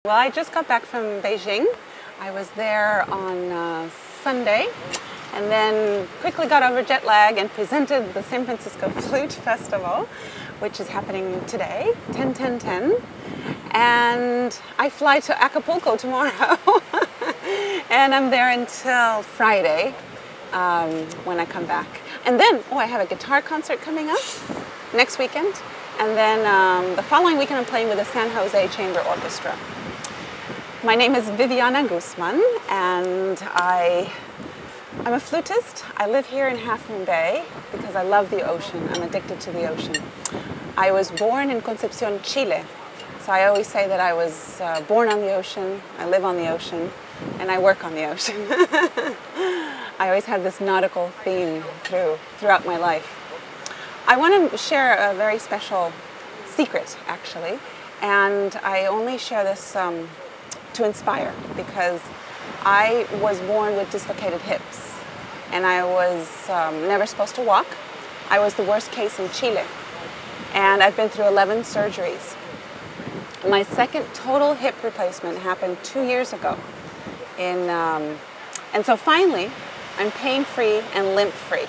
Well, I just got back from Beijing. I was there on Sunday and then quickly got over jet lag and presented the San Francisco Flute Festival, which is happening today, 10-10-10. And I fly to Acapulco tomorrow and I'm there until Friday when I come back. And then, I have a guitar concert coming up next weekend. And then the following weekend I'm playing with the San Jose Chamber Orchestra. My name is Viviana Guzman and I'm a flutist. I live here in Half Moon Bay because I love the ocean. I'm addicted to the ocean. I was born in Concepcion, Chile. So I always say that I was born on the ocean, I live on the ocean, and I work on the ocean. I always have this nautical theme throughout my life. I want to share a very special secret, actually, and I only share this to inspire, because I was born with dislocated hips, and I was never supposed to walk. I was the worst case in Chile, and I've been through 11 surgeries. My second total hip replacement happened 2 years ago, and so finally, I'm pain-free and limp-free.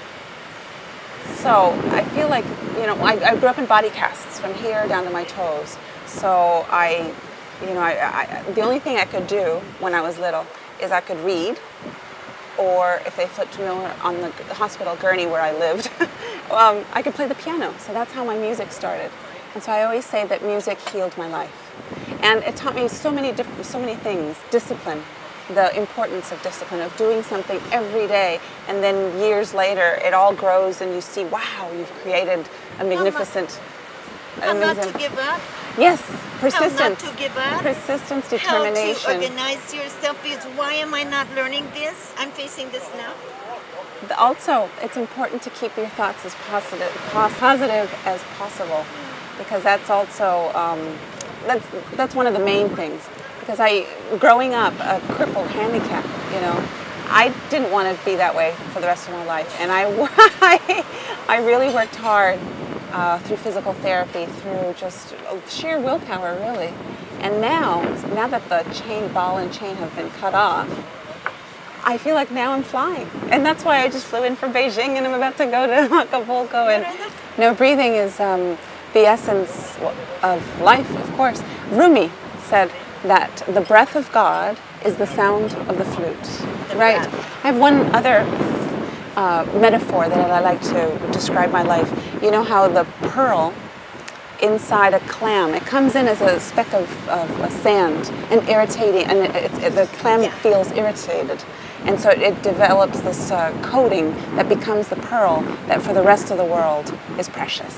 So I feel like, I grew up in body casts from here down to my toes. So the only thing I could do when I was little is I could read, or if they flipped me over on the hospital gurney where I lived, I could play the piano. So that's how my music started. And so I always say that music healed my life. And it taught me so many things. Discipline, the importance of discipline, of doing something every day, and then years later it all grows and you see, wow, you've created a magnificent... Not to give up? Yes, persistence. How not to give up? Persistence, determination. How to organize yourself, because why am I not learning this? I'm facing this now. Also, it's important to keep your thoughts as positive as possible, because that's also, that's one of the main things. Because growing up a crippled, handicapped, I didn't want to be that way for the rest of my life, and I really worked hard through physical therapy, through just sheer willpower, really. And now that the ball and chain have been cut off, I feel like now I'm flying, and that's why I just flew in from Beijing, and I'm about to go to Acapulco. And breathing is the essence of life, of course. Rumi said that the breath of God is the sound of the flute. Right. I have one other metaphor that I like to describe my life. You know how the pearl inside a clam, it comes in as a speck of sand and irritating, and the clam feels irritated. And so it develops this coating that becomes the pearl that for the rest of the world is precious.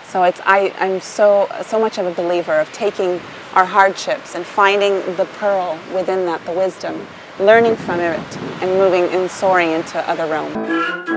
So I'm so much of a believer of taking our hardships and finding the pearl within that, the wisdom, learning from it and moving and soaring into other realms.